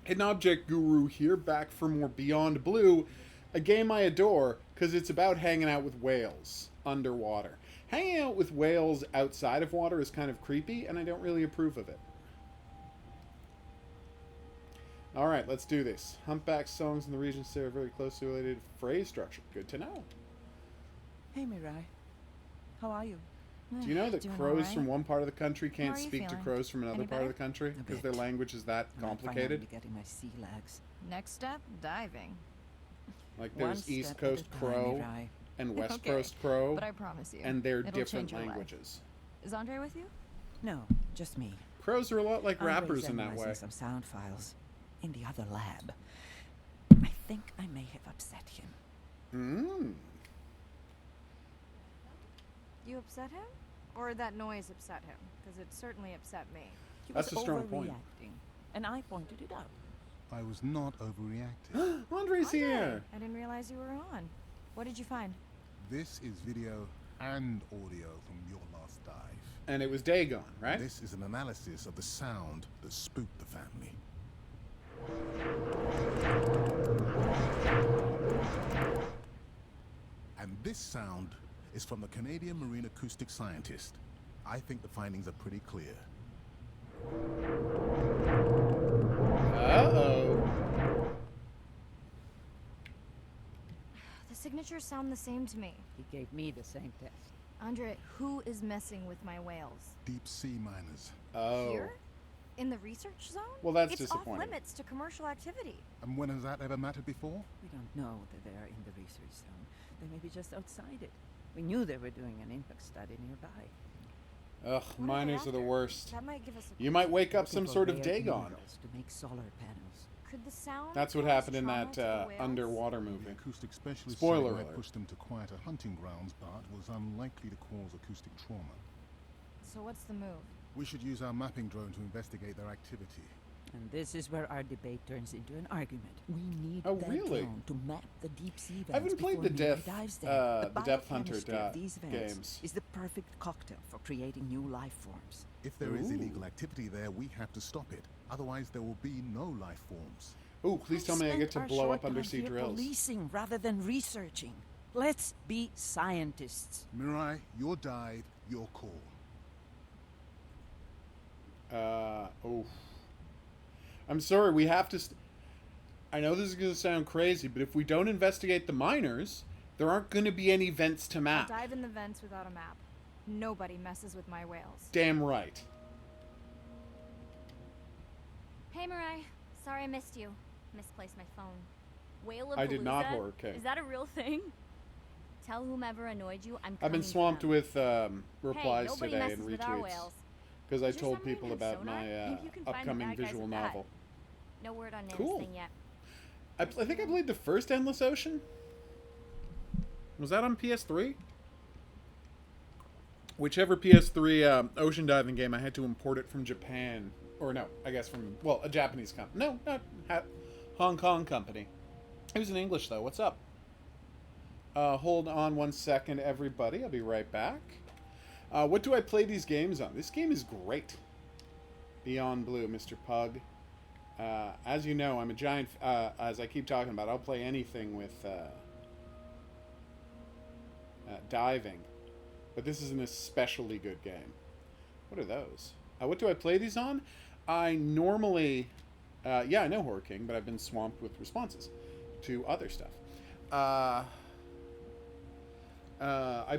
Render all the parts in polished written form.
Hidden Object Guru here, back for more Beyond Blue, a game I adore because it's about hanging out with whales underwater. Hanging out with whales outside of water is kind of creepy, and I don't really approve of it. Alright, let's do this. Humpback songs in the region are very closely related to phrase structure. Good to know. Hey, Mirai. How are you? Do you know that Doing crows alright. from one part of the country How can't are you speak to feeling? crows from another Any part of the better? country? A Because their bit. language is that I'm complicated? finally getting my sea legs. Next step, diving. Like One there's East step at a Coast time, Crow Mirai. and West Okay, Coast Crow, But I promise you, and they're it'll different change your life. languages. Is Andre with you? No, just me. Crows are a lot like Andre's rappers in that analyzing way. some sound files in the other lab. I think I may have upset him. Mmm. You upset him? Or that noise upset him? Because it certainly upset me. He That's was a strong point. overreacting, and I pointed it out. I was not overreacting. Andre's Andre, here. I didn't realize you were on. What did you find? This is video and audio from your last dive. And it was Dagon, right? This is an analysis of the sound that spooked the family. And this sound is from the Canadian marine acoustic scientist. I think the findings are pretty clear. Uh-oh. The signatures sound the same to me. He gave me the same test. Andre, who is messing with my whales? Deep sea miners. Oh. Here? In the research zone? Well, that's it's disappointing. off limits to commercial activity. And when has that ever mattered before? We don't know that they are in the research zone. They may be just outside it. We knew they were doing an impact study nearby. Ugh, What miners are the after? worst. That might give us a You might wake up Looking some for sort of rare Dagon. minerals to make solar panels. Could the sound That's what cause happened in trauma that to the whales? underwater The movie. acoustic specialist Spoiler said it might alert. push them to quieter hunting grounds, but was unlikely to cause acoustic trauma. So what's the move? We should use our mapping drone to investigate their activity. And this is where our debate turns into an argument. We need Oh, that really? drone to map the deep sea vents I haven't played before the Mirai Depth- dives there. the Depth Hunter biochemistry of these vents games. is the perfect cocktail for creating new life forms. If there is Ooh. illegal activity there, we have to stop it. Otherwise, there will be no life forms. Ooh, please tell me I get to spent our blow short up time undersea here drills. policing rather than researching. Let's be scientists. Mirai, your dive, your call. Oh. I'm sorry, we have to... I know this is going to sound crazy, but if we don't investigate the miners, there aren't going to be any vents to I'll map. dive in the vents without a map. Nobody messes with my whales. Damn right. Hey, Mirai. Sorry I missed you. Misplaced my phone. Whale of I did not Palooza? horror king. Is that a real thing? Tell whomever annoyed you I'm I've been coming swamped for them. with Hey, replies nobody today messes and with our retweets. whales. Because I Did you told send me people a about sonar? my Maybe you can find the upcoming bad guys visual with that. novel. No word on Cool. anything yet. I think I played the first Endless Ocean. Was that on PS3? Whichever PS3 ocean diving game, I had to import it from Japan. Or no, I guess from, well, a Japanese company. No, not Hong Kong company. It was in English, though. What's up? Hold on one second, everybody. I'll be right back. What do I play these games on? This game is great. Beyond Blue, Mr. Pug. As you know, I'm a giant, as I keep talking about, I'll play anything with diving. But this is an especially good game. What are those? What do I play these on? I normally, yeah, I know Horror King, but I've been swamped with responses to other stuff. I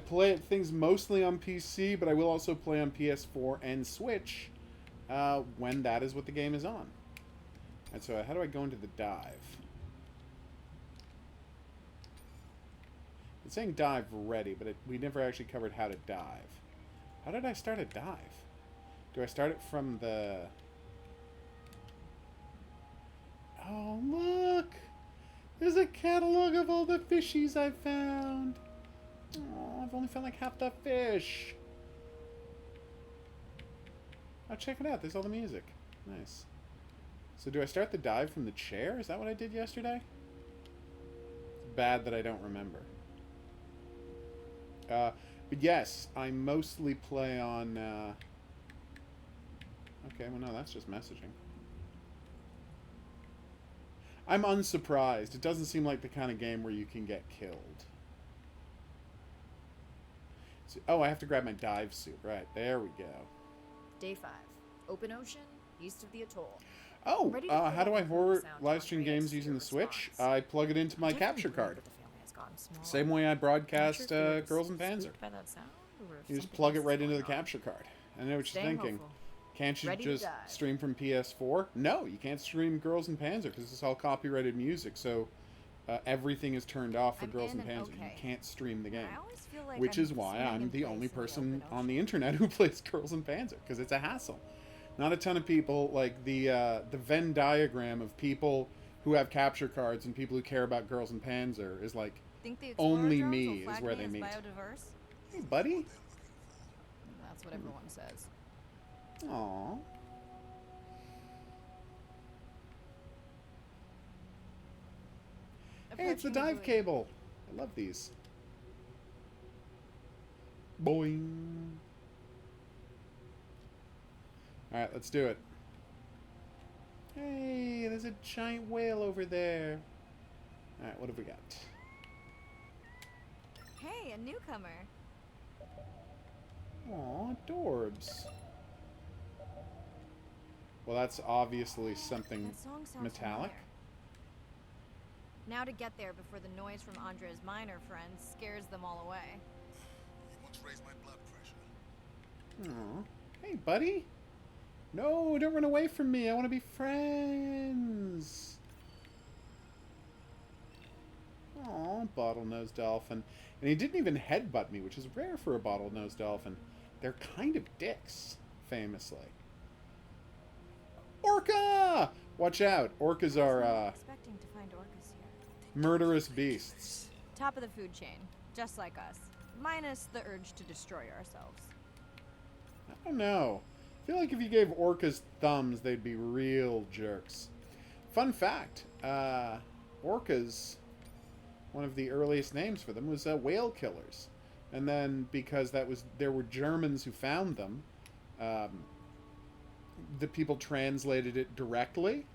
play things mostly on PC, but I will also play on PS4 and Switch when that is what the game is on. And so how do I go into the dive? It's saying dive ready, but we never actually covered how to dive. How did I start a dive? Do I start it from the... Oh, look! There's a catalog of all the fishies I've found. Oh, I've only found like half the fish. Oh, check it out. There's all the music. Nice. So do I start the dive from the chair? Is that what I did yesterday? It's bad that I don't remember. But yes, I mostly play on... Okay, well no, that's just messaging. I'm unsurprised. It doesn't seem like the kind of game where you can get killed. So, oh, I have to grab my dive suit. Right, there we go. Day 5. Open ocean, east of the atoll. Oh, Ready to how do I pull horror sound live stream generates games using your the Switch? response. I plug it into my Definitely capture weird card. that the family has gotten smaller. Same way I broadcast Not sure if Girls you're and Panzer. spooked by that sound, or if You just something plug it else right is into the going on. capture card. I know what you're Staying thinking. hopeful. Can't you Ready to just dive. stream from PS4? No, you can't stream Girls and Panzer because it's all copyrighted music. So everything is turned off for I'm Girls in and and Panzer. okay. You can't stream the game. I always feel like Which I'm is why swimming I'm in the place only in the person open on the ocean. internet who plays Girls and Panzer because it's a hassle. Not a ton of people, like the Venn diagram of people who have capture cards and people who care about Girls and Panzer is like, Think the Explorer only drones me will is flag where me they as meet. biodiverse? hey buddy. That's what everyone says. Aww. Hey, it's the Approaching dive buoy. cable. I love these. Boing. Alright, let's do it. Hey, there's a giant whale over there. Alright, what have we got? Hey, a newcomer. Aw, adorbs. Well, that's obviously something That song sounds metallic. familiar. Now to get there before the noise from Andre's miner friends scares them all away. You want to raise my blood pressure? Aw. Hey, buddy. No, don't run away from me. I want to be friends. Aw, bottlenose dolphin. And he didn't even headbutt me, which is rare for a bottlenose dolphin. They're kind of dicks, famously. Orca! Watch out. Orcas I are, was not expecting to find orcas here. murderous beasts. Top of the food chain, just like us. Minus the urge to destroy ourselves. I don't know. I feel like if you gave orcas thumbs, they'd be real jerks. Fun fact, orcas, one of the earliest names for them was whale killers. And then because there were Germans who found them, the people translated it directly.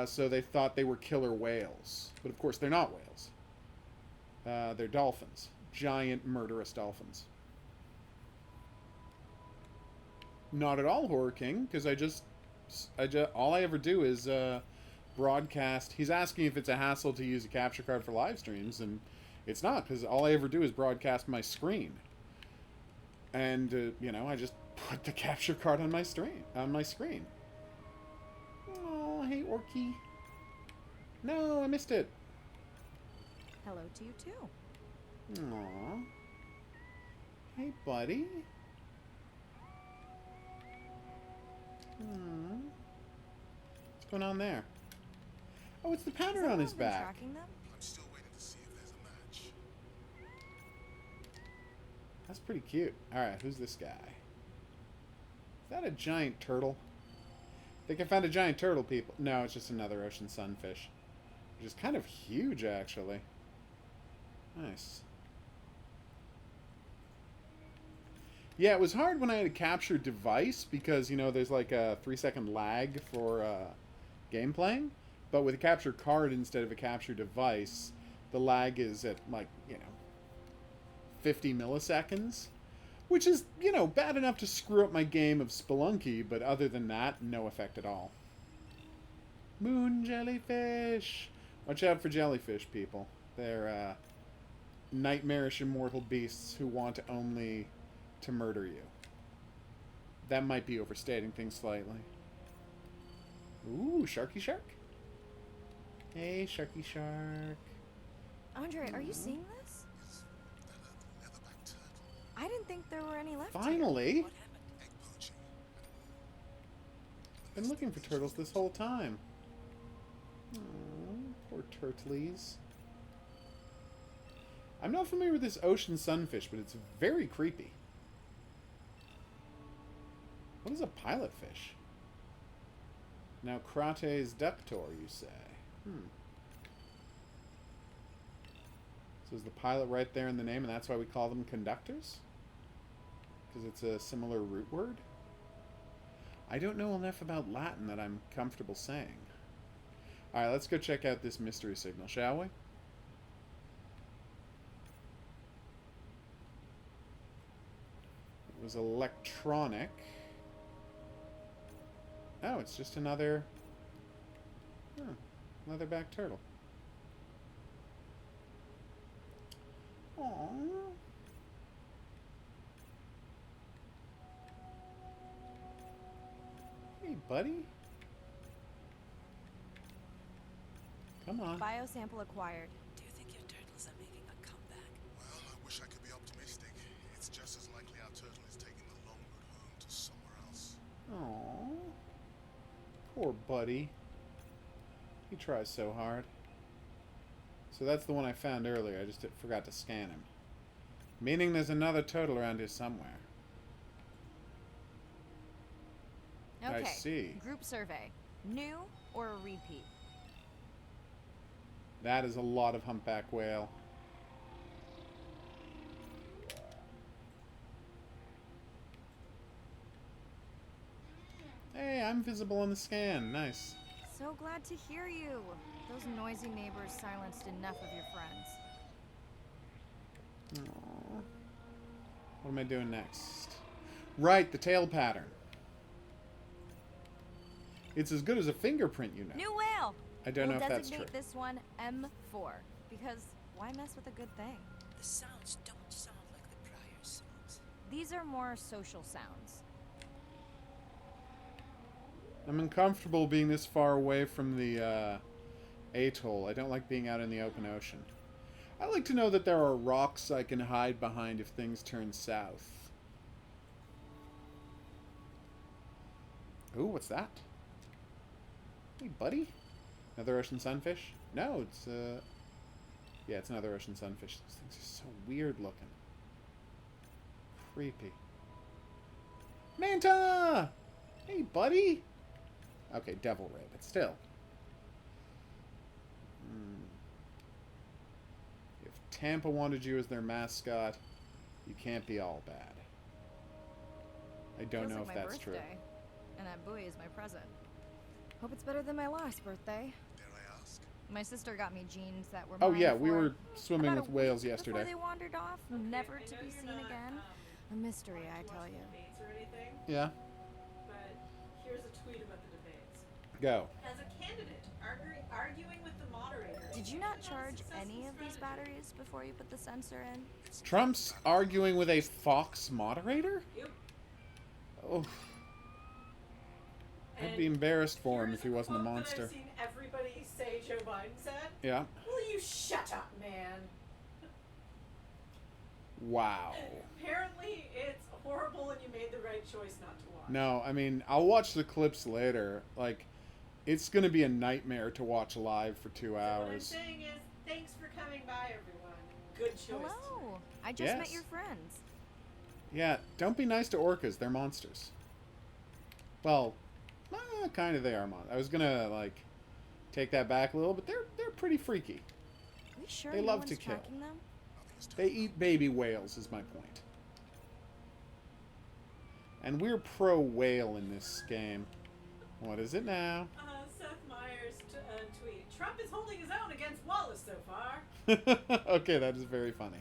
So they thought they were killer whales. But of course they're not whales. They're dolphins. Giant murderous dolphins. Not at all, Horror King, because all I ever do is broadcast. He's asking if it's a hassle to use a capture card for live streams, and it's not, because all I ever do is broadcast my screen. And I just put the capture card on my screen. Oh, hey, Orky. No, I missed it. Hello to you too. Aw. Hey, buddy. What's going on there? Oh, it's the Has pattern on his anyone been back. tracking them? I'm still waiting to see if there's a match. That's pretty cute. Alright, who's this guy? Is that a giant turtle? I think I found a giant turtle, people. No, it's just another ocean sunfish. Which is kind of huge, actually. Nice. Yeah, it was hard when I had a capture device because, there's like a 3-second lag for game playing. But with a capture card instead of a capture device, the lag is at 50 milliseconds. Which is, bad enough to screw up my game of Spelunky, but other than that, no effect at all. Moon jellyfish! Watch out for jellyfish, people. They're nightmarish immortal beasts who want only to murder you. That might be overstating things slightly. Ooh, Sharky Shark. Hey, Sharky Shark. Andre, are you seeing this? Is that a leatherback turtle? I didn't think there were any left. Here. Finally! What happened? Egg poaching. Been looking for turtles this whole time. Aww, poor turtlies. I'm not familiar with this ocean sunfish, but it's very creepy. What is a pilotfish? Now, Crates ductor, you say? So is the pilot right there in the name, and that's why we call them conductors? Because it's a similar root word? I don't know enough about Latin that I'm comfortable saying. Alright, let's go check out this mystery signal, shall we? It was electronic. Oh, it's just another... leatherback turtle. Aww. Hey, buddy. Come on. Biosample acquired. Do you think your turtles are making a comeback? Well, I wish I could be optimistic. It's just as likely our turtle is taking the long road home to somewhere else. Aww. Poor buddy. He tries so hard. So that's the one I found earlier. I just forgot to scan him. Meaning there's another turtle around here somewhere. Okay. I see. Group survey. New or a repeat? That is a lot of humpback whale. Hey, I'm visible on the scan. Nice. So glad to hear you. Those noisy neighbors silenced enough of your friends. Aww. What am I doing next? Right, the tail pattern. It's as good as a fingerprint, you know. New whale! I don't know We'll if that's true. designate this one M4, because why mess with a good thing? The sounds don't sound like the prior songs. These are more social sounds. I'm uncomfortable being this far away from the atoll. I don't like being out in the open ocean. I like to know that there are rocks I can hide behind if things turn south. Ooh, what's that? Hey, buddy. Another ocean sunfish? No, it's yeah, it's another ocean sunfish. These things are so weird looking. Creepy. Manta! Hey, buddy! Okay, devil ray, but still. If Tampa wanted you as their mascot, you can't be all bad. I don't Feels know like if my that's true. birthday. And that buoy is my present. Hope it's better than my last birthday. Dare I ask? My sister got me jeans that were Oh mine yeah, we for were swimming about with a whales week yesterday. Before they wandered off, never to be seen again. A mystery, I tell you. Debates or anything, Yeah, but here's a tweet about the debates. go. As a candidate arguing with the moderator. Did you not charge any of these batteries before you put the sensor in? Trump's arguing with a Fox moderator? Yep. Oh, I'd be embarrassed for him if he wasn't a monster. I've seen everybody say Joe Biden said. Yeah. Will you shut up, man? Wow. Apparently it's horrible and you made the right choice not to watch. No, I mean, I'll watch the clips later. Like, it's gonna be a nightmare to watch live for 2 So what I'm hours. saying is, thanks for coming by, everyone. Good choice. Hello. I just met Yes. your friends. Yeah, don't be nice to orcas. They're monsters. Well, kind of they are monsters. I was gonna, like, take that back a little, but they're pretty freaky. Are you sure They no love one's to kill. tracking them? They eat baby whales, is my point. And we're pro whale in this game. What is it now? Seth Meyers tweet. Trump is holding his own against Wallace so far. Okay, that is very funny.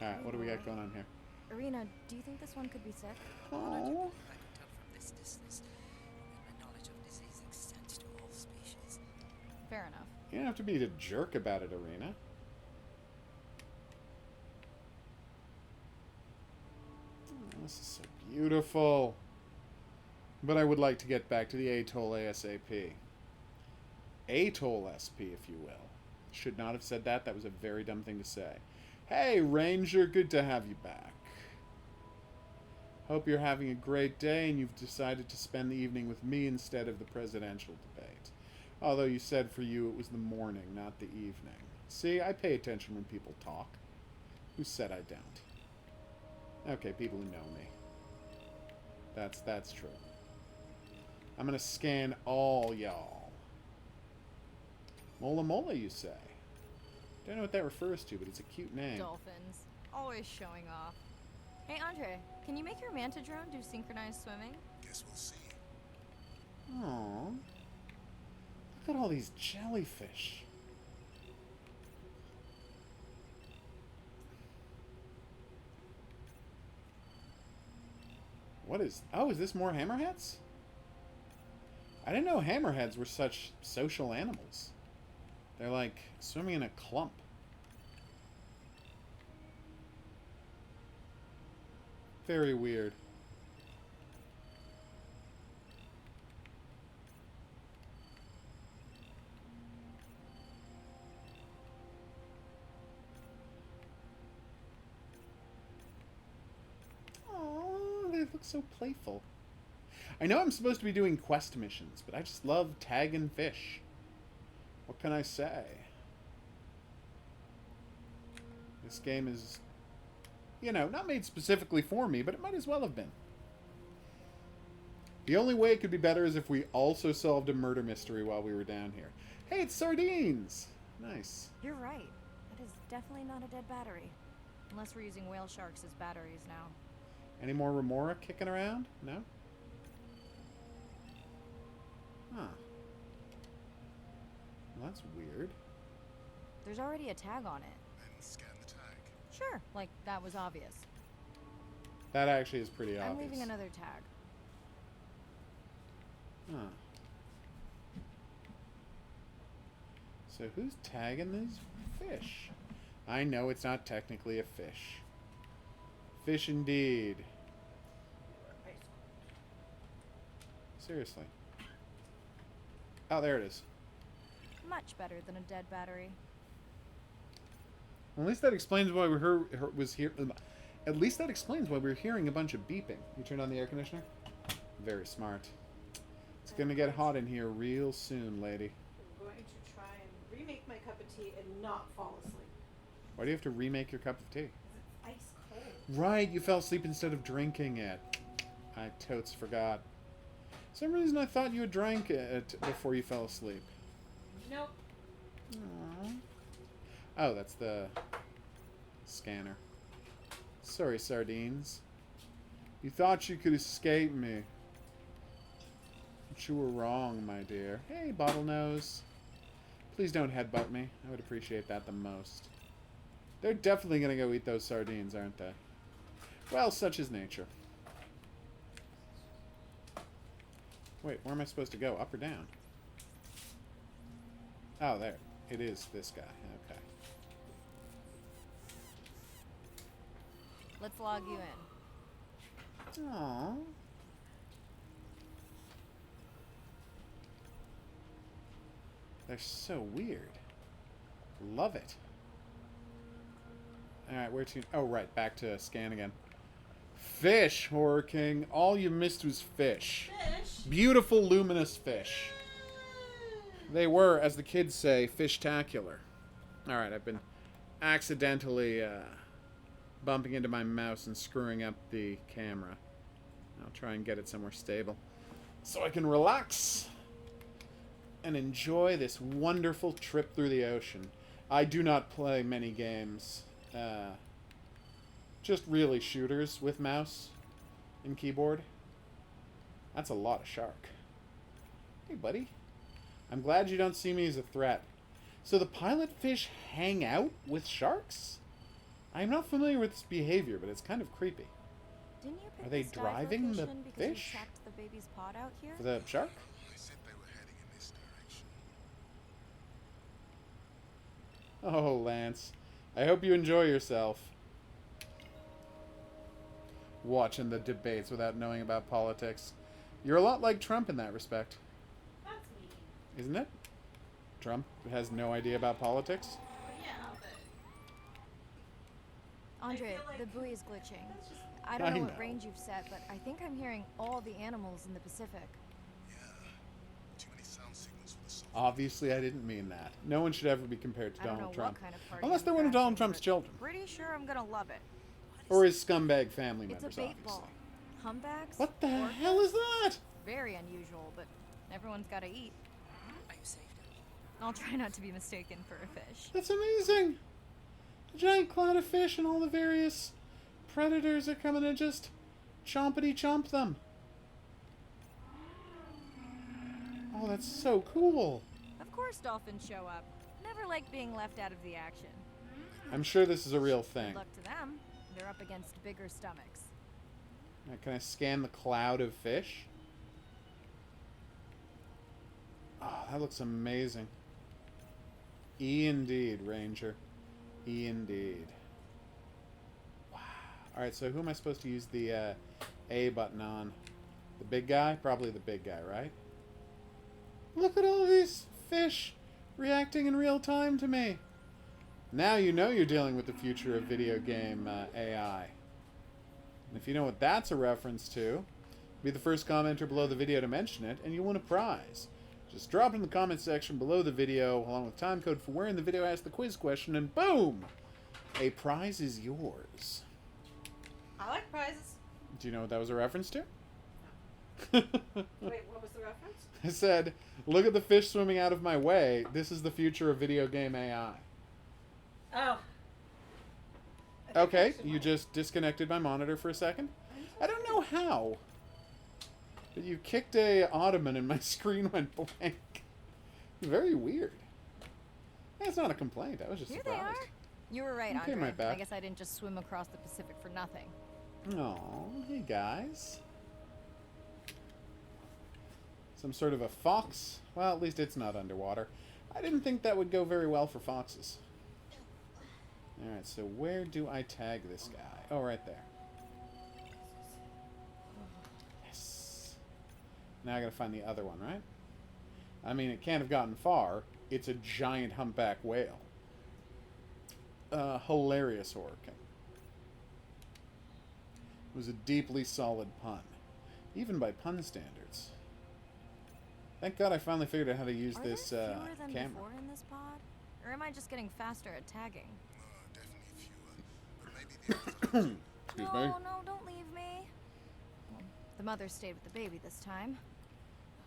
Alright, what do we got going on here? Irina, do you think this one could be sick? Oh, I could tell from this distance that my knowledge of disease extends to all species. Fair enough. you don't have to be a jerk about it, Arena. Oh, this is so beautiful. But I would like to get back to the atoll ASAP. Atoll SP, if you will. Should not have said that. That was a very dumb thing to say. Hey, Ranger, good to have you back. Hope you're having a great day and you've decided to spend the evening with me instead of the presidential debate. Although you said for you it was the morning, not the evening. See, I pay attention when people talk. Who said I don't? Okay, people who know me. That's true. I'm gonna scan all y'all. Mola Mola, you say? Don't know what that refers to, but it's a cute name. Dolphins. Always showing off. Hey, Andre, can you make your manta drone do synchronized swimming? Guess we'll see. Aww. at all these jellyfish. What is... Oh, is this more hammerheads? I didn't know hammerheads were such social animals. They're like swimming in a clump. Very weird. Oh, they look so playful. I know I'm supposed to be doing quest missions, but I just love tagging fish. What can I say? This game is, you know, not made specifically for me, but it might as well have been. The only way it could be better is if we also solved a murder mystery while we were down here. Hey, it's sardines! Nice. You're right. It is definitely not a dead battery. Unless we're using whale sharks as batteries now. Any more remora kicking around? No? Huh. Well, that's weird. There's already a tag on it. Then scan the tag. Sure, like that was obvious. That actually is pretty obvious. I'm leaving another tag. Huh. So who's tagging these fish? I know it's not technically a fish. Fish indeed. Seriously. Oh, there it is. Much better than a dead battery. Well, at least that explains why we was here. At least that explains why we're hearing a bunch of beeping. You turned on the air conditioner? Very smart. It's gonna get hot in here real soon, lady. I'm going to try and remake my cup of tea and not fall asleep. Why do you have to remake your cup of tea? It's ice cold. Right, you fell asleep instead of drinking it. I totes forgot. For some reason I thought you had drank it before you fell asleep. Nope. Aww. Oh, that's the scanner. Sorry, sardines. You thought you could escape me. But you were wrong, my dear. Hey, bottlenose. Please don't headbutt me. I would appreciate that the most. They're definitely going to go eat those sardines, aren't they? Well, such is nature. Wait, where am I supposed to go? Up or down? Oh, there. It is this guy. Okay. Let's log you in. Aww. They're so weird. Love it. Alright, where to? Oh, right. Back to scan again. Fish, Horror King. All you missed was fish. Fish? Beautiful, luminous fish. They were, as the kids say, fish-tacular. Alright, I've been accidentally bumping into my mouse and screwing up the camera. I'll try and get it somewhere stable so I can relax and enjoy this wonderful trip through the ocean. I do not play many games. Just really shooters with mouse and keyboard. That's a lot of shark. Hey, buddy. I'm glad you don't see me as a threat. So the pilot fish hang out with sharks? I'm not familiar with this behavior, but it's kind of creepy. Didn't you pick Are they this dive driving the location because fish? you tracked the baby's pod out here? For the shark? They said they were heading in this direction. Oh, Lance. I hope you enjoy yourself. Watching the debates without knowing about politics. You're a lot like Trump in that respect, That's me. isn't it? Trump has no idea about politics? But yeah, but Andre, feel like the buoy is glitching. that's just... I don't I know what know. range you've set, but I think I'm hearing all the animals in the Pacific. Yeah. Too many sound signals for the soft. Obviously, I didn't mean that. No one should ever be compared to I don't Donald know Trump. what kind of party Unless I'm they're one of crashing, Donald Trump's but children. Pretty sure I'm gonna love it. Or his scumbag family It's members, a bait obviously. ball. Humpbacks? What the orcas? hell is that? Very unusual, but everyone's gotta eat. Are you safe now? I'll try not to be mistaken for a fish. That's amazing. A giant cloud of fish and all the various predators are coming to just chompity chomp them. Oh, that's so cool. Of course dolphins show up. Never liked being left out of the action. I'm sure this is a real thing. Good luck to them. They're up against bigger stomachs. Can I scan the cloud of fish? Oh, that looks amazing. E indeed, Ranger. E indeed. Wow. Alright, so who am I supposed to use the A button on? The big guy? Probably the big guy, right? Look at all these fish reacting in real time to me. Now you know you're dealing with the future of video game AI. And if you know what that's a reference to, be the first commenter below the video to mention it, and you'll win a prize. Just drop it in the comment section below the video, along with time code for where in the video ask the quiz question, and boom! A prize is yours. I like prizes. Do you know what that was a reference to? Wait, what was the reference? I said, look at the fish swimming out of my way. This is the future of video game AI. Oh. Okay, you just disconnected my monitor for a second. I don't know how, but you kicked a ottoman and my screen went blank. Very weird. That's not a complaint. I was just Here surprised. they are. You were right, Okay, Andre. my bad. I guess I didn't just swim across the Pacific for nothing. Oh, hey guys. Some sort of a fox? Well, at least it's not underwater. I didn't think that would go very well for foxes. Alright, so where do I tag this guy? Oh, right there. Yes. Now I gotta find the other one, right? I mean, it can't have gotten far. It's a giant humpback whale. Hilarious Hurricane. It was a deeply solid pun. Even by pun standards. Thank God I finally figured out how to use Are this there fewer than camera. before in this pod? Or am I just getting faster at tagging? Definitely fewer. But maybe the others Excuse no, me. no, don't leave me. Well, the mother stayed with the baby this time.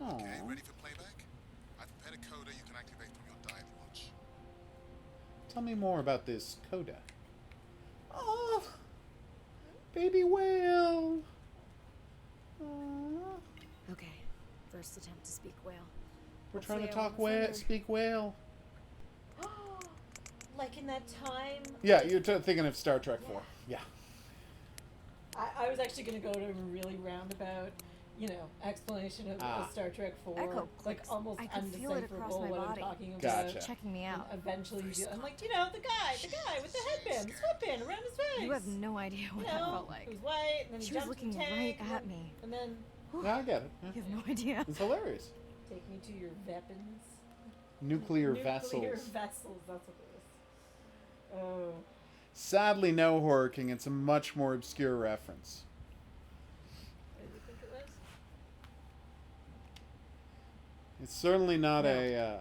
Aw. Okay, ready for playback? I've prepared a coda you can activate from your dive watch. Tell me more about this coda. Oh, baby whale. Aw. Okay, first attempt to speak whale. We're trying to Hopefully I talk won't whale, send speak whale. Like in that time. Yeah, you're thinking of Star Trek 4. Yeah. I was actually going to go to a really roundabout, explanation of Star Trek 4. Echo Like clicks. almost I could feel it across undecipherable my what body. I'm talking about. Gotcha. Checking me And out. eventually, I'm like, the guy with the headband, the sweatband around his face. You have no idea what that felt It like. was white, and then he She was jumped in looking the tank, right at me. And then Yeah, I get it. Yeah. You have no idea. It's hilarious. take me to your weapons. Nuclear Nuclear vessels. vessels, that's what it is. Oh. Sadly, no, Horror King. It's a much more obscure reference. What did you think it was? It's certainly not No. a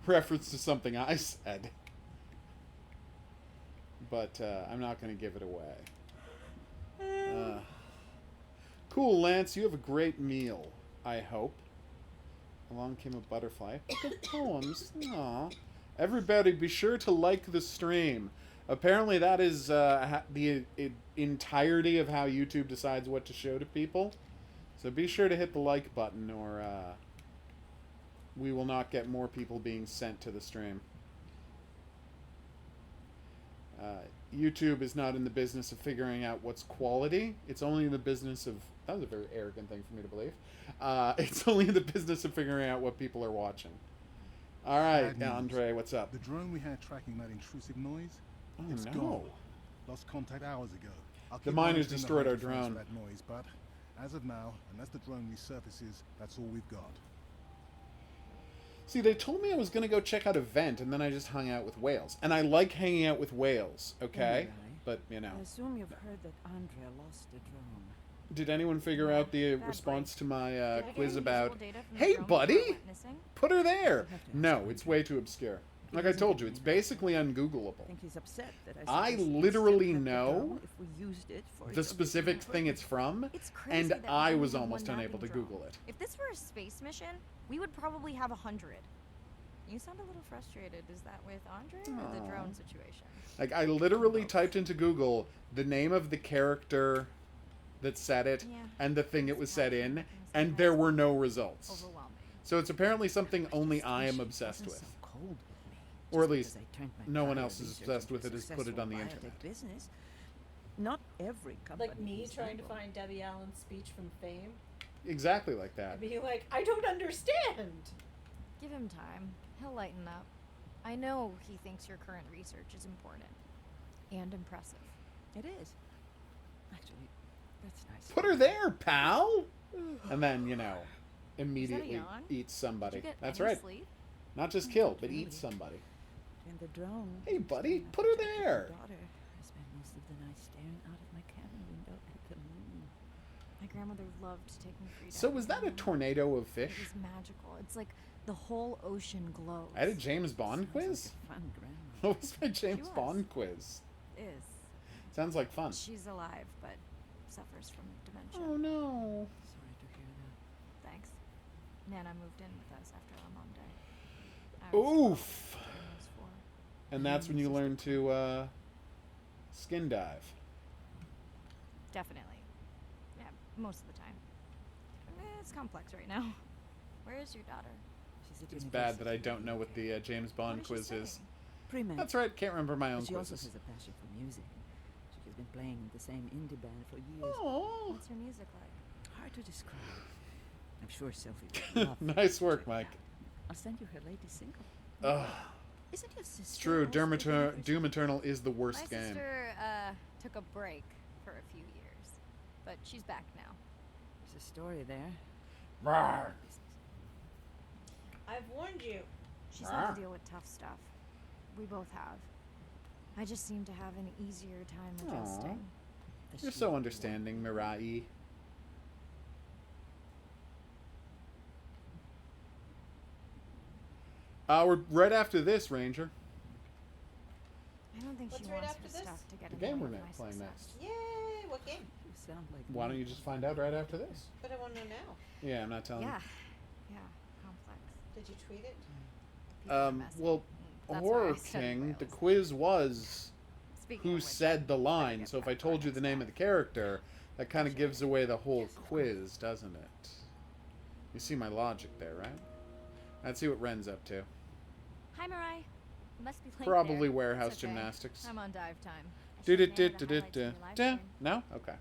reference to something I said. But I'm not going to give it away. Cool, Lance. You have a great meal, I hope. Along came a butterfly. Book of poems. Aw. Everybody, be sure to like the stream. Apparently, that is the entirety of how YouTube decides what to show to people. So be sure to hit the like button, or we will not get more people being sent to the stream. YouTube is not in the business of figuring out what's quality. It's only in the business of... That was a very arrogant thing for me to believe. It's only in the business of figuring out what people are watching. All right, Bad news. Andre, what's up? The drone we had tracking that intrusive noise, Oh, it's no. gone. Lost contact hours ago. I'll The keep miners monitoring the destroyed our hydrophones drone. for that noise, but as of now, unless the drone resurfaces, that's all we've got. See, they told me I was going to go check out a vent, and then I just hung out with whales. And I like hanging out with whales, okay? Anyway, But, you know. I assume you've heard that Andrea lost a drone. Did anyone figure out the Bad response break. to my Did I get quiz any about, visible data from the hey, drone before it buddy, went missing? put her there? You'll have to ask No, Andre. it's way too obscure. Like I doesn't told you, mean it's that. basically I ungoogleable. think he's upset that I suggested we literally still have the know drone if we used it for The its specific original thing purpose. it's from, It's crazy and that we I only was have almost one unable to mapping Google drone. it. If this were a space mission, we would probably have 100. You sound a little frustrated. Is that with Andre or the Aw. drone situation? Like, I literally typed into Google the name of the character that said it Yeah. and the thing it was said in, Things and like there that. were no results. Overwhelming. So it's apparently something only just I wish am he obsessed wasn't with. so cold with me. Or Just at least because I turned my no one prior else is research obsessed into with it, has put it on the successful internet. biotech business. Not every company Like me is trying to able. find Debbie Allen's speech from Fame. Exactly like that. And being like, I don't understand. Give him time. He'll lighten up. I know he thinks your current research is important. And impressive. It is. Actually, that's nice. Put her there, pal! And then, immediately yawn? eats Did somebody. you get That's any right. sleep? Not just kill, but eat somebody. And the drone. Hey, buddy, staying up put her to check with my there. daughter. I spent most of the night staring out of my cabin window at the moon. My grandmother loved taking free So diving was that a from the moon. tornado of It fish? was magical. It's like the whole ocean glows. I had a James Bond Sounds like quiz? a fun grandma. What was my James was. Bond quiz? Is. Sounds like fun. She's alive, but suffers from dementia. Oh no. Sorry to hear that. Thanks. Nana moved in with us after our mom died. I was 12, Oof. Grandma was 4. And that's when you learn to skin dive. Definitely. Yeah, most of the time. It's complex right now. Where is your daughter? She's at It's bad that I university. don't know what the James Bond What is she quiz is. studying? Pre-med. That's right, can't remember my own But she also quizzes. has a passion for music. She has been playing in the same indie band for years. Oh, What's her music like? Hard to describe. I'm sure Sophie would love nice to work, check it Mike. out. I'll send you her latest single. Ugh. Isn't your sister It's true, also doing Doom Eternal is the My worst game. sister took a break for a few years, but she's back now. There's a story there. Rawr. I've warned you. She's had to deal with tough stuff. We both have. I just seem to have an easier time Aw. adjusting. Does You're she so want understanding, Mirai. We're right after this, Ranger. I don't think What's she right wants after her this? stuff to get The in the game way we're of my playing success. next. Yay! What game? You sound like Why don't me. you just find out right after this? But I want to know now. Yeah, I'm not telling Yeah, yeah, complex. Did you tweet it? People are you. messy. Well, That's why I Horror study King, the whales. quiz was Speaking who of which, said the I better line. get So if back I to told our you the next name of the character, that kind of gives away the whole quiz, doesn't it? You see my logic there, right? Let's see what Ren's up to. Hi, Mirai. You must be playing Probably there. warehouse It's okay. gymnastics. I'm on dive time. I Did showed it, Nana did, the did, highlights of your did, live did. stream. No? Okay.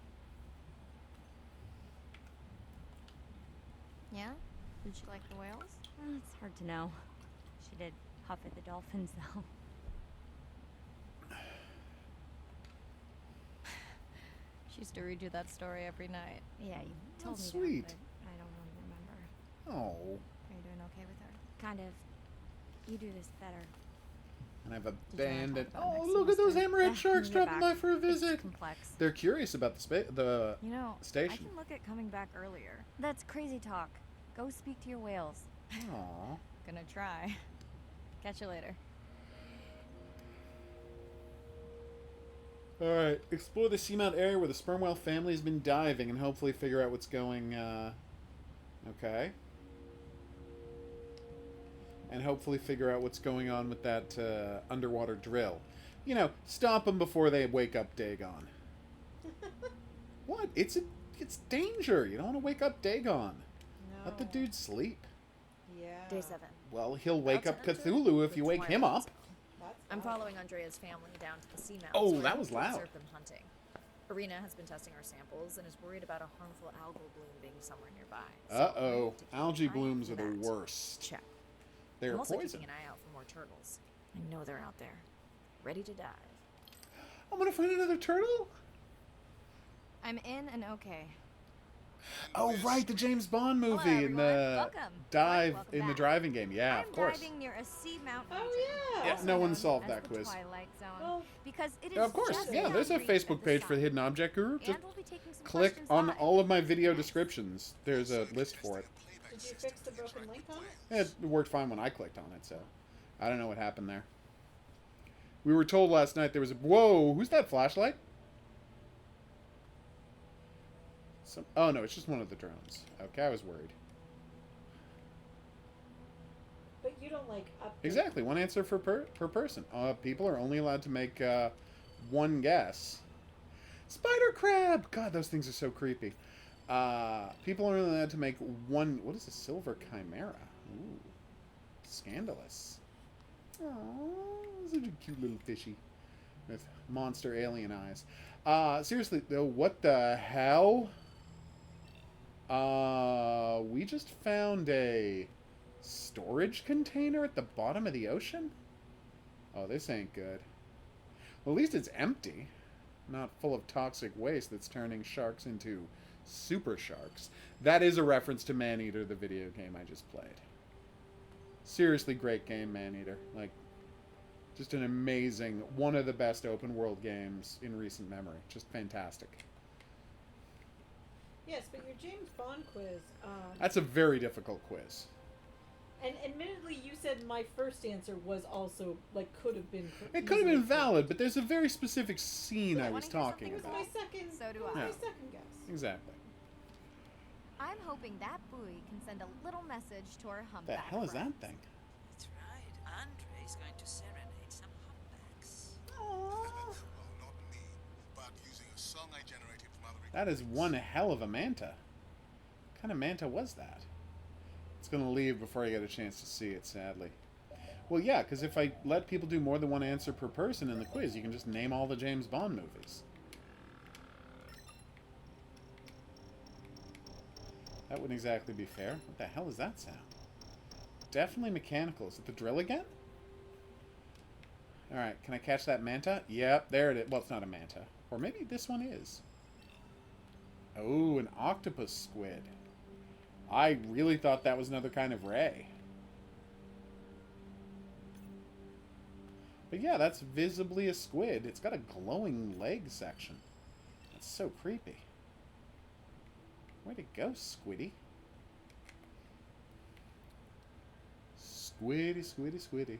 Yeah? Did you like the whales? It's hard to know. She did huff at the dolphins, though. She used to redo that story every night. Yeah, you told That's me sweet. that, but I don't really remember. Oh. Are you doing okay with her? Kind of. You do this better. And I have a Did you wanna band. talk about Oh, next look at those semester? hammerhead Yeah, sharks when you're dropping by back. for a It's visit. complex. They're curious about the You know, I station. can look at coming back earlier. That's crazy talk. Go speak to your whales. Aww. Gonna try. Catch you later. Alright, explore the seamount area where the sperm whale family has been diving and hopefully figure out what's going, okay. And hopefully figure out what's going on with that, underwater drill. You know, stop them before they wake up Dagon. What? It's danger. You don't want to wake up Dagon. No. Let the dude sleep. Yeah. Day 7. Well, he'll wake About up to enter Cthulhu if the you wake him twilight up. zone. That's I'm fine. following Andrea's family down to the seamounts. Oh, where that I was hope to loud. observe them hunting. Arena has been testing our samples and is worried about a harmful algal bloom being somewhere nearby. So I'm Uh-oh. going to keep Algae an eye out blooms for are the that. worst. Check. They're I'm also poison. keeping an eye out for more turtles. I know they're out there, ready to dive. I'm gonna find another turtle? I'm in and okay. Oh, right, the James Bond movie Hello, and the everyone. Welcome. dive Welcome in the back. driving game. Yeah, I'm of course. diving near a seamount Oh, region, yeah. Yeah, no one known solved as that the quiz. Twilight Zone, Well, because it is Yeah, of course. just Yeah, there's a beyond reach Facebook of the page for the sun. Hidden Object Guru. Just And we'll be taking some click questions on live. all of my video descriptions. There's a list for it. did you fix the broken link on it? It worked fine when I clicked on it, so I don't know what happened there. We were told last night there was a... Whoa, who's that flashlight? Oh, no, it's just one of the drones. Okay, I was worried. But you don't like update. Exactly, one answer per person. People are only allowed to make one guess. Spider crab! God, those things are so creepy. People are only allowed to make one... What is a silver chimera? Ooh. Scandalous. Oh, such a cute little fishy with monster alien eyes. Seriously though, what the hell? We just found a storage container at the bottom of the ocean? Oh, this ain't good. Well, at least it's empty. Not full of toxic waste that's turning sharks into super sharks. That is a reference to Maneater, the video game I just played. Seriously great game, Maneater. Like, just an amazing, one of the best open world games in recent memory. Just fantastic. Yes, but your James Bond quiz. That's a very difficult quiz. And admittedly, you said my first answer was also, like, could have been. It could have been valid, but there's a very specific scene I was talking It was about. my second. So do it was I. my second guess. Exactly. I'm hoping that buoy can send a little message to our The humpback hell is that friends. thing? That's right. Andre's going to serenade some humpbacks. Well, not me, but using a song I generated from other That is recordings. one hell of a manta. What kind of manta was that? It's going to leave before I get a chance to see it, sadly. Well, yeah, because if I let people do more than one answer per person in the quiz, you can just name all the James Bond movies. That wouldn't exactly be fair. What the hell is that sound? Definitely mechanical. Is it the drill again? Alright, can I catch that manta? Yep, there it is. Well, it's not a manta. Or maybe this one is. Oh, an octopus squid. I really thought that was another kind of ray. But yeah, that's visibly a squid. It's got a glowing leg section. That's so creepy. Where'd it go, Squiddy? Squiddy, squiddy, squiddy.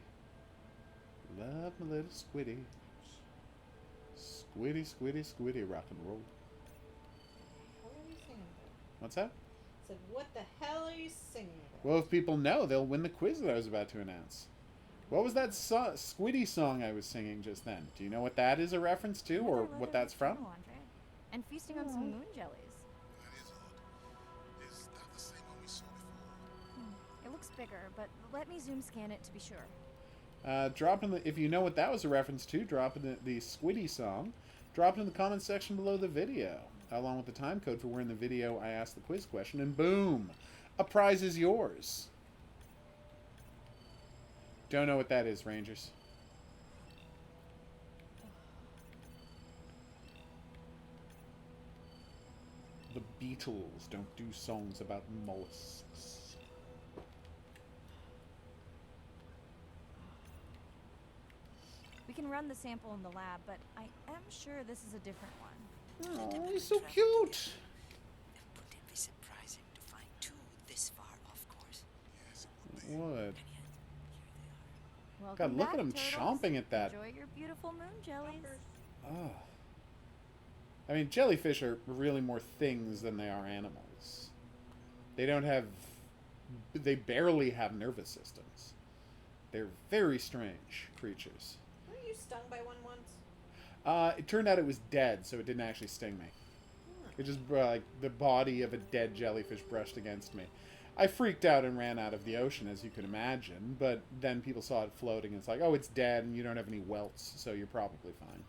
Love my little squiddy. Squiddy, squiddy, squiddy, rock and roll. What are you singing about? What's that? I said, what the hell are you singing about? Well, if people know, they'll win the quiz that I was about to announce. What was that Squiddy song I was singing just then? Do you know what that is a reference to, or Another what letter that's to from? Andre. And feasting on some moon jellies. That is odd. Is that the same one we saw before? It looks bigger, but let me zoom scan it to be sure. Drop in the, if you know what that was a reference to, drop in the Squiddy song. Drop it in the comments section below the video, along with the time code for where in the video I asked the quiz question, and boom, a prize is yours. Don't know what that is, Rangers. The Beatles don't do songs about mollusks. We can run the sample in the lab, but I am sure this is a different one. Oh, he's so cute. It wouldn't be surprising to find two this far off course. Yes, it would be. Would. And yet, here they are. Welcome God, look back, at him turtles. chomping at that. Enjoy your beautiful moon jellies. Oh. I mean, jellyfish are really more things than they are animals. They don't have... They barely have nervous systems. They're very strange creatures. Weren't you stung by one once? It turned out it was dead, so it didn't actually sting me. It just, like, the body of a dead jellyfish brushed against me. I freaked out and ran out of the ocean, as you can imagine, but then people saw it floating, and it's like, oh, it's dead, and you don't have any welts, so you're probably fine.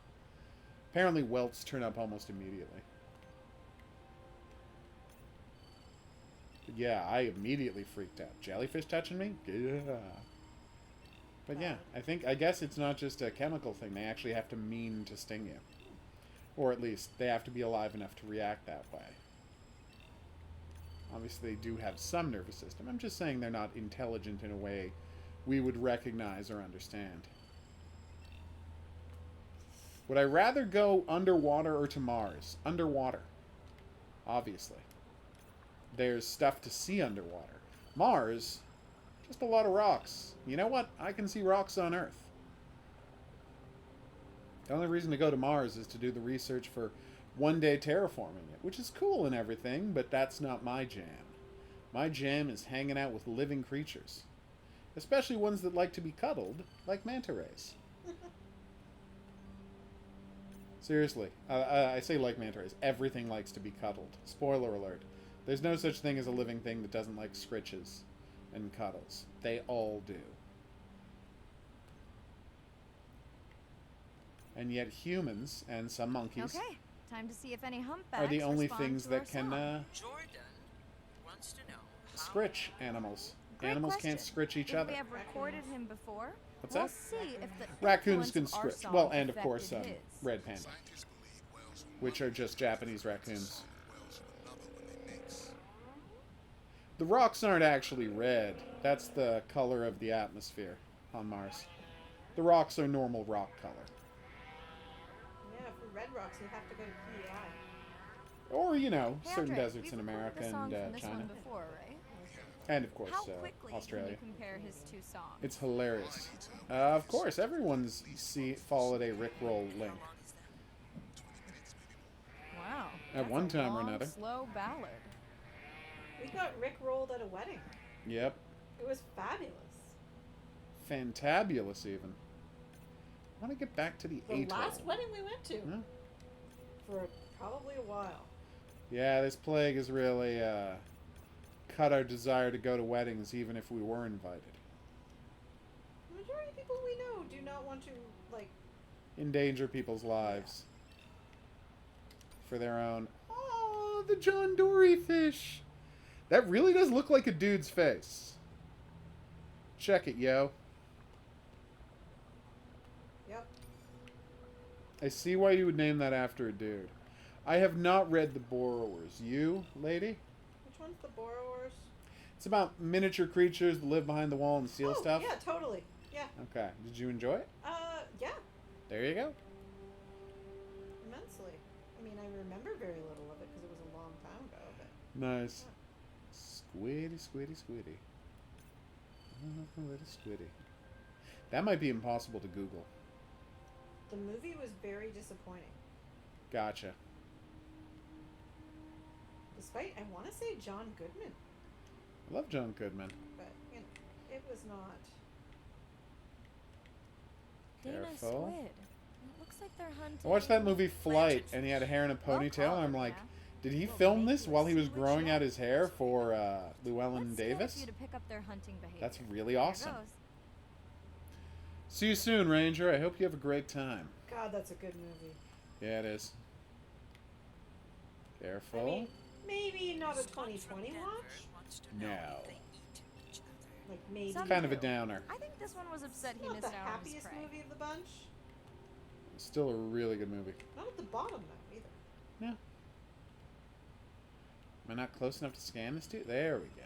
Apparently welts turn up almost immediately. But yeah, I immediately freaked out. Jellyfish touching me? Yeah. But yeah, I guess it's not just a chemical thing. They actually have to mean to sting you. Or at least, they have to be alive enough to react that way. Obviously, they do have some nervous system. I'm just saying they're not intelligent in a way we would recognize or understand. Would I rather go underwater or to Mars? Underwater. Obviously. There's stuff to see underwater. Mars, just a lot of rocks. You know what? I can see rocks on Earth. The only reason to go to Mars is to do the research for one day terraforming it, which is cool and everything, but that's not my jam. My jam is hanging out with living creatures. Especially ones that like to be cuddled, like manta rays. Seriously, I say like manta rays. Everything likes to be cuddled. Spoiler alert. There's no such thing as a living thing that doesn't like scritches. and cuddles. They all do. And yet humans and some monkeys Okay, time to see if any humpbacks are the only respond things to that our can song. Jordan wants to know how scritch animals. Great Animals question. can't scritch each if other. we have recorded him before, What's we'll that? see if the Raccoons can influence of our scritch. song Well, and of course, affected his. red panda, which are just Japanese raccoons. The rocks aren't actually red. That's the color of the atmosphere on Mars. The rocks are normal rock color. Yeah, for red rocks, you have to go to PEI. Or, you know, Hey, certain Andre, deserts we've in recorded America the song and from this China. one before, right? And, of course, How quickly Australia. can you compare his two songs? It's hilarious. Of course, everyone's followed a Rickroll link. Wow. At that's one a time or long, another. slow ballad. We got Rick rolled at a wedding. Yep. It was fabulous. Fantabulous, even. I want to get back to the The atoll. last wedding we went to. Yeah. For probably a while. Yeah, this plague has really cut our desire to go to weddings, even if we were invited. The majority of people we know do not want to, like... Endanger people's lives. For their own... Oh, the John Dory fish! That really does look like a dude's face. Check it, yo. Yep. I see why you would name that after a dude. I have not read The Borrowers. You, lady? Which one's the borrowers? It's about miniature creatures that live behind the wall and steal stuff. Yeah, totally. Yeah. Okay. Did you enjoy it? Yeah. There you go. Immensely. I mean, I remember very little of it because it was a long time ago, but... Nice. Squiddy, squiddy, squiddy. Oh, little squiddy. That might be impossible to Google. The movie was very disappointing. Gotcha. Despite, I want to say John Goodman, I love John Goodman. but, you know, it was not... Dana Careful. Squid. It looks like they're hunting. I watched that movie Flight, and he had hair in a Well ponytail, and I'm called, like, yeah. did he Well, film thank this you. while he was Switch growing up. out his hair for Llewellyn Let's get Davis? you to pick up their hunting behavior. That's really Here awesome. goes. See you soon, Ranger. I hope you have a great time. God, that's a good movie. Yeah, it is. Careful. I mean, maybe not a 2020 watch. wants to No. know if they eat each other. Like, maybe... Some Kind of a do. downer. I think this one was upset he not missed the out on his happiest prey. movie of the bunch. Still a really good movie. Not at the bottom, though, either. Yeah. Am I not close enough to scan this dude? There we go.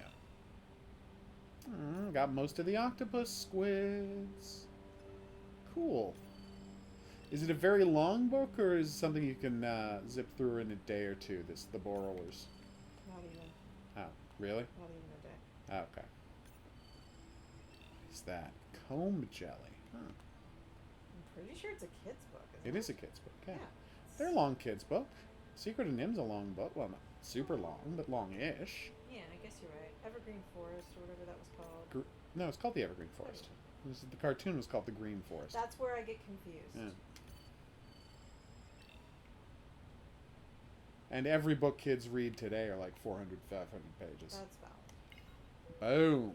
Got most of the octopus squids. Cool. Is it a very long book, or is it something you can zip through in a day or two? This The Borrowers. Not even. Oh, really? Not even a day. Oh, okay. What is that? Comb jelly. Huh. I'm pretty sure it's a kid's book. It Isn't is a kid's book. Yeah. Yeah. They're a long kids book. Secret of Nim's a long book. Well, not super long, but long-ish. Yeah, I guess you're right. Evergreen Forest, or whatever that was called. No, it's called The Evergreen Forest. The cartoon was called The Green Forest. That's where I get confused. Yeah. And every book kids read today are like 400, 500 pages. That's valid. Boom.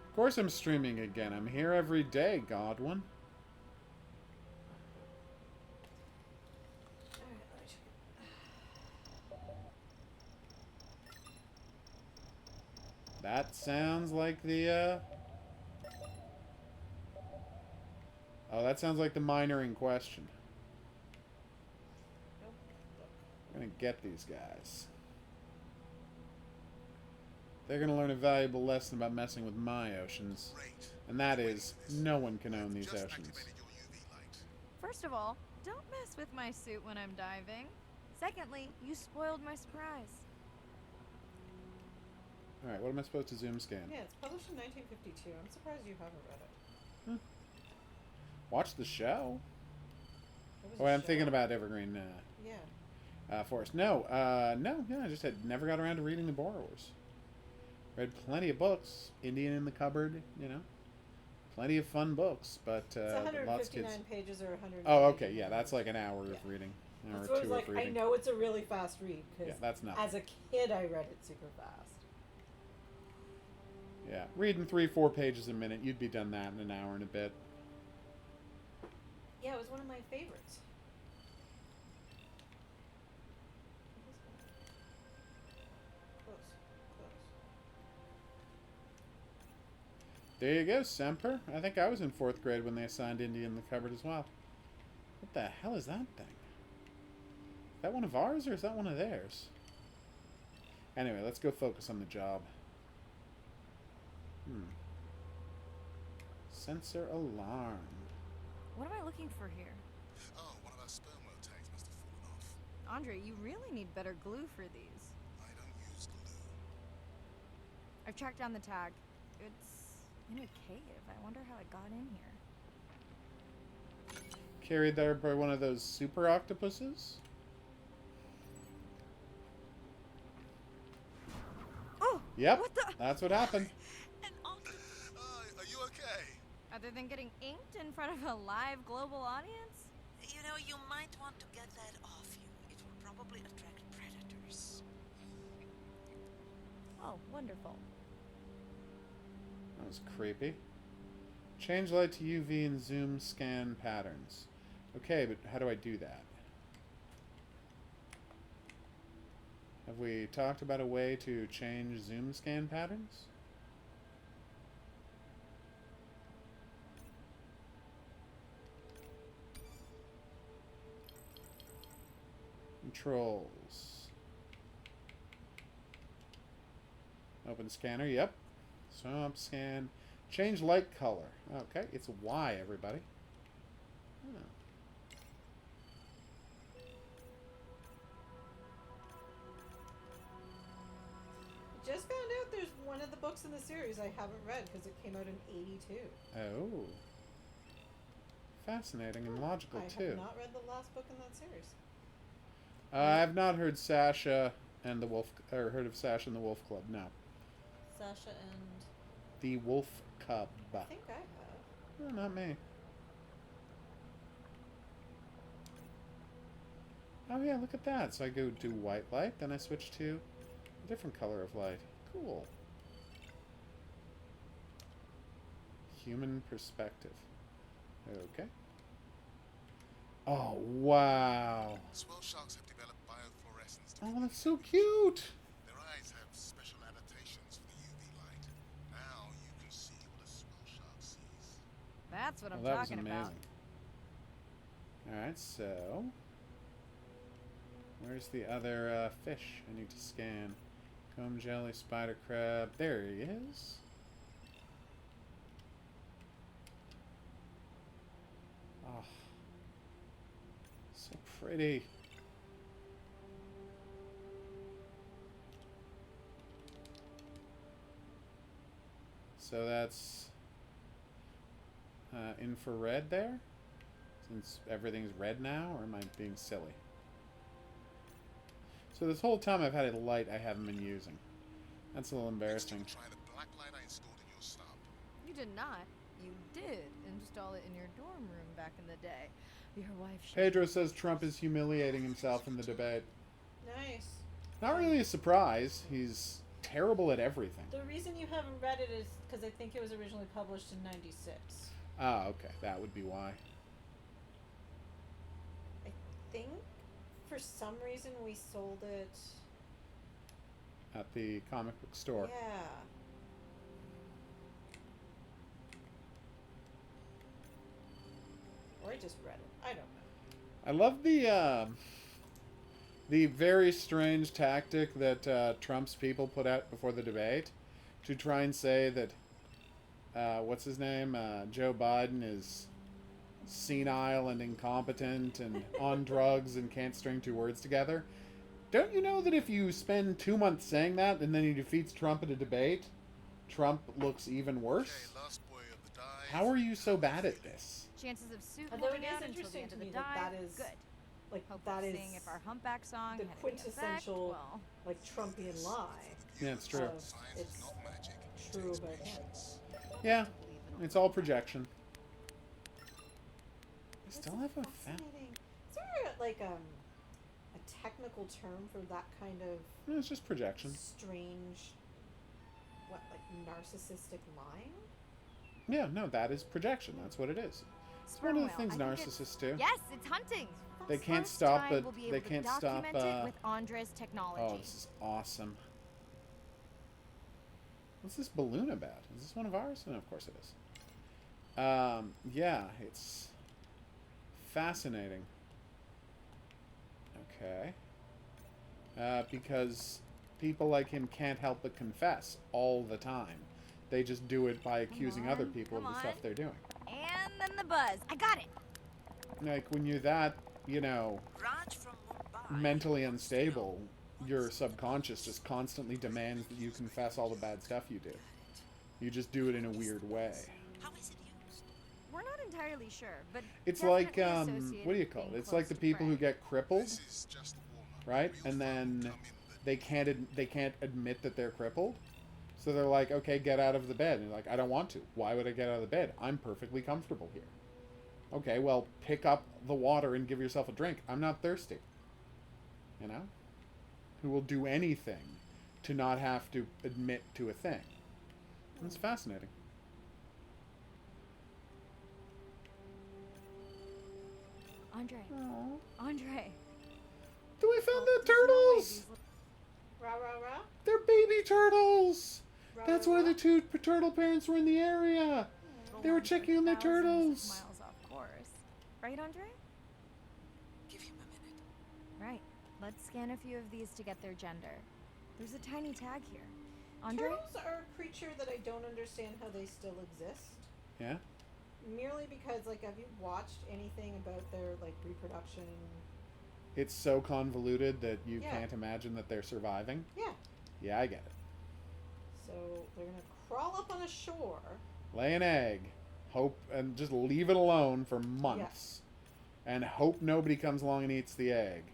Of course I'm streaming again. I'm here every day, Godwin. Alright, let me check. That sounds like the, Oh, that sounds like the miner in question. Nope. We're gonna get these guys. They're gonna learn a valuable lesson about messing with my oceans. And that is, no one can own these oceans. First of all, don't mess with my suit when I'm diving. Secondly, you spoiled my surprise. Alright, what am I supposed to zoom scan? Yeah, it's published in 1952. I'm surprised you haven't read it. Watch the show. It was Oh, a I'm thinking show. about Evergreen Yeah. Forest. No, I just had never got around to reading The Borrowers. Read plenty of books. Indian in the Cupboard, you know. Plenty of fun books, but It's lots of 159 kids. pages or 100. Oh, okay, yeah, that's like an hour of reading. An hour That's or what I two was like. of I reading. know it's a really fast read because Yeah, that's nothing. as a kid I read it super fast. Yeah, reading 3-4 pages a minute, you'd be done that in an hour and a bit. Yeah, it was one of my favorites. Close. There you go, Semper. I think I was in 4th grade when they assigned Indy in the cupboard as well. What the hell is that thing? Is that one of ours or is that one of theirs? Anyway, let's go focus on the job. Sensor alarm. What am I looking for here? Oh, one of our sperm whale tags must have fallen off. Andre, you really need better glue for these. I don't use glue. I've tracked down the tag. It's in a cave. I wonder how it got in here. Carried there by one of those super octopuses? Oh! Yep, What the? that's what happened. An octopus. Are you okay? Other than getting inked in front of a live global audience? You know, you might want to get that off you. It will probably attract predators. Oh, wonderful. That was creepy. Change light to UV and zoom scan patterns. Okay, but how do I do that? Have we talked about a way to change zoom scan patterns? Controls. Open scanner, yep. Swap scan. Change light color. Okay, it's Y, everybody. Oh. Just found out there's one of the books in the series I haven't read because it came out in '82. Oh. Fascinating and logical, I too. have not read the last book in that series. I've not heard Sasha and the Wolf, or heard of Sasha and the Wolf Club, no. Sasha and The Wolf Cub. I think I have. No, not me. Oh yeah, look at that. So I go do white light, then I switch to a different color of light. Cool. Human perspective. Okay. Oh, wow. Swell sharks have developed biofluorescence. Oh, that's so cute. Their eyes have special adaptations for the UV light. Now you can see what a swell shark sees. That's what I'm Well, that was talking amazing. about. Alright, so... Where's the other fish I need to scan? Comb jelly, spider crab. There he is. Oh. So pretty. So that's infrared there? Since everything's red now, or am I being silly? So this whole time I've had a light I haven't been using. That's a little embarrassing. Try the black light I installed in your sub. You did not. You did install it in your dorm room back in the day. Your wife should. Pedro says Trump is humiliating himself in the debate. Nice. Not really a surprise. He's terrible at everything. The reason you haven't read it is because I think it was originally published in '96. Ah, okay. That would be why. I think for some reason we sold it. At the comic book store. Yeah. Or I just read it. I don't know. I love the very strange tactic that Trump's people put out before the debate to try and say that what's his name, Joe Biden is senile and incompetent and on drugs and can't string two words together. Don't you know that if you spend 2 months saying that and then he defeats Trump at a debate, Trump looks even worse? Okay, last boy of the dive. How are you so bad at this? Chances of suit Although holding it is out until the interesting end to of the me dive. that that is good. like Hopefully that is seeing if our humpback song the had any quintessential effect. Well, like Trumpian lie. Yeah, it's true. Of Science it's is not magic. It true takes about him. patience. Yeah, believe in all it's all projection. I It's still have a fascinating. Is there like a technical term for that kind of it's just projection. strange what, like narcissistic lying? Yeah, no, that is projection. That's what it is. It's one of the things narcissists do. Yes, it's hunting. They can't First stop time it. We'll be able They to can't stop. document it with Andre's technology. Oh, this is awesome. What's this balloon about? Is this one of ours? No, of course it is. Yeah, it's fascinating. Okay. Because people like him can't help but confess all the time. They just do it by accusing other people of the stuff they're doing. And then the buzz. I got it. Like, when you're that, you know, Raj from Mumbai. mentally unstable, your subconscious just constantly demands that you confess all the bad stuff you do. You just do it in a weird way. How is it used? We're not entirely sure, but It's like, definitely associated what do you with call it? being It's like close the to people who prey. get crippled, right? And then they can't admit that they're crippled. So they're like, okay, get out of the bed. And you're like, I don't want to. Why would I get out of the bed? I'm perfectly comfortable here. Okay, well, pick up the water and give yourself a drink. I'm not thirsty. You know? Who will do anything to not have to admit to a thing. It's fascinating. Andre. Andre. Do we found the There's no way turtles? these Rah rah rah. They're baby turtles! Rah, That's rah, why rah. the two turtle parents were in the area. little They were ones are checking on their thousands of turtles. miles off course. Right, Andre? Give him a minute. Right. Let's scan a few of these to get their gender. There's a tiny tag here. Andre? Turtles are a creature that I don't understand how they still exist. Yeah? Merely because, like, have you watched anything about their, like, reproduction? It's so convoluted that you Yeah. can't imagine that they're surviving. Yeah. Yeah, I get it. So they're gonna crawl up on a shore. Lay an egg, hope, and just leave it alone for months, and hope nobody comes along and eats the egg,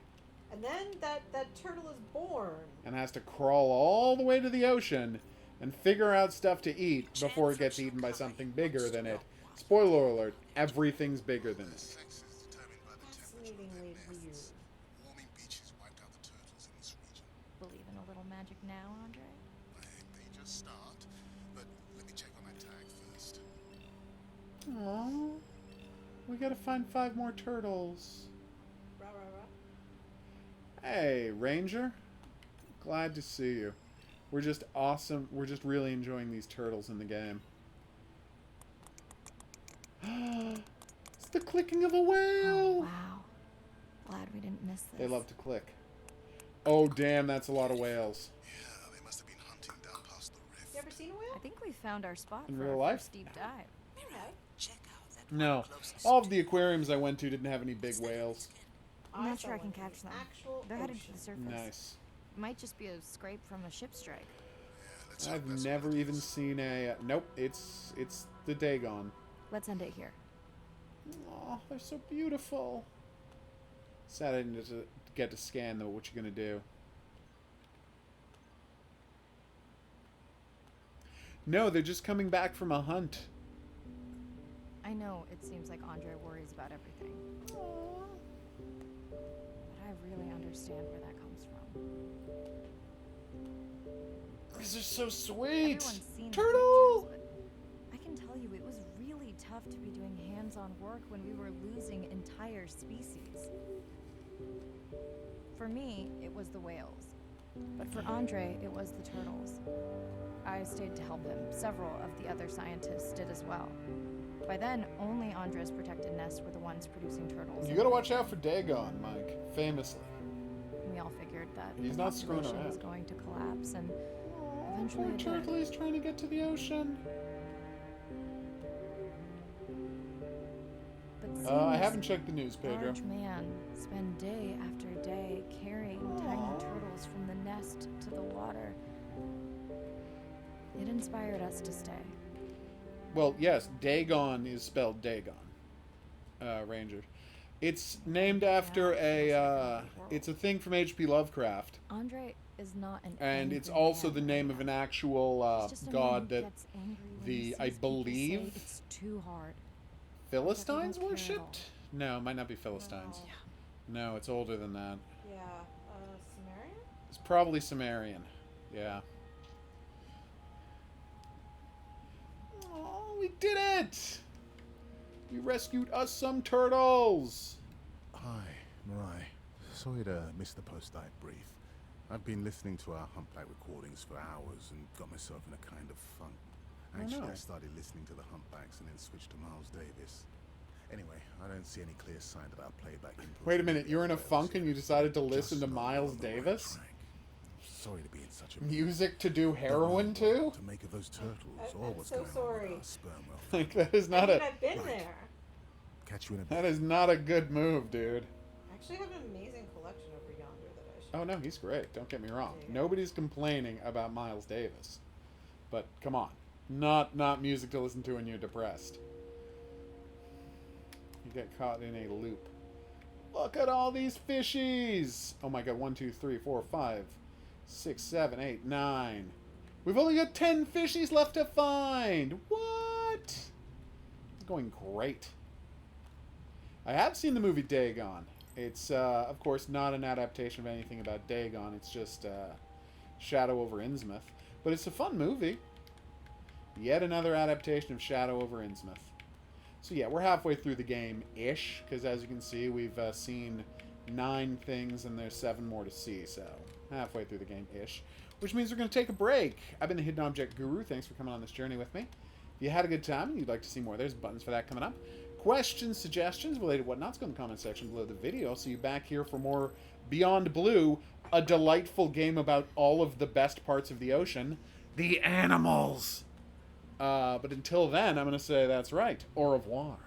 And then that turtle is born. and has to crawl all the way to the ocean and figure out stuff to eat before it gets eaten by something bigger than it. Spoiler alert, everything's bigger than it. Sex is determined by the Fascinatingly temperature weird. Warming beaches wiped out the turtles in this region. Believe in a little magic now, Andre? They just start, but let me check on that tag first. Aww. We gotta find 5 more turtles. Rah rah rah. Hey, Ranger. Glad to see you. We're just awesome. We're just really enjoying these turtles in the game. It's the clicking of a whale. Oh, wow. Glad we didn't miss this. They love to click. Oh, damn, that's a lot of whales. Yeah, they must have been hunting down past the rift. You ever seen a I whale? think we found our spot In for real our life? first deep dive. Mirai, check out that No. one closest All of to the aquariums I went to didn't have any big Instead of whales. skin. I'm not saw sure I can one in catch the them. Actual They're headed to ocean. the surface. Nice. Might just be a scrape from a ship strike. Let's hope I've that's never what it even is. seen a... Nope, it's the Dagon. Let's end it here. Oh, they're so beautiful. Sad I didn't get to scan, though. What you gonna do? No, they're just coming back from a hunt. I know it seems like Andre worries about everything, but I really understand where that comes from. These are so sweet. Everyone's seen the Turtle! pictures, but I can tell you it was really tough to be doing hands-on work when we were losing entire species. For me, it was the whales. But for Andre, it was the turtles. I stayed to help him. Several of the other scientists did as well. By then, only Andre's protected nests were the ones producing turtles. You gotta watch out for Dagon, Mike. Famously. We all figured that He's the not screwing population was around. going to collapse, and eventually Poor it did. turtle is trying to get to the ocean. But seeing I this haven't checked the news, Pedro. large man spend day after day carrying tiny turtles from the nest to the water, it inspired us to stay. Well, yes, Dagon is spelled Dagon. Ranger. It's named after it's a thing from H.P. Lovecraft. Andre is not an And it's angry also man, the name of an actual He's just a god man who that gets angry when the- he I sees people say believe it's too hard. Philistines don't care at worshipped? No, it might not be Philistines. No. No, it's older than that. Yeah. Sumerian? It's probably Sumerian. Yeah. did it! You rescued us some turtles! Hi, Mirai. Sorry to miss the post-dive brief. I've been listening to our Humpback recordings for hours and got myself in a kind of funk. Actually, no. I started listening to the Humpbacks and then switched to Miles Davis. Anyway, I don't see any clear sign that our playback input... Wait a minute, you're in a funk and you decided to listen to Miles Davis? Sorry to be in such a... Music to do heroin to? To make of those turtles, or I'm what's so going on sorry. with our sperm welfare. Like, that is not I mean, a... I've been Right. there. Catch you in a That bit. is not a good move, dude. I actually have an amazing collection over yonder that I should. Oh no, he's great. Don't get me wrong. There you go. Nobody's complaining about Miles Davis. But come on. Not music to listen to when you're depressed. You get caught in a loop. Look at all these fishies! Oh my god, 1, 2, 3, 4, 5, 6, 7, 8, 9. We've only got 10 fishies left to find! What? It's going great. I have seen the movie Dagon. It's, of course, not an adaptation of anything about Dagon. It's just Shadow over Innsmouth. But it's a fun movie. Yet another adaptation of Shadow over Innsmouth. So yeah, we're halfway through the game-ish, because as you can see, we've seen 9 things and there's 7 more to see, so halfway through the game-ish. Which means we're going to take a break. I've been the Hidden Object Guru. Thanks for coming on this journey with me. If you had a good time and you'd like to see more, there's buttons for that coming up. Questions, suggestions, related whatnots, go in the comment section below the video. I'll see you back here for more Beyond Blue, a delightful game about all of the best parts of the ocean, the animals. But until then, I'm going to say that's right. Au revoir.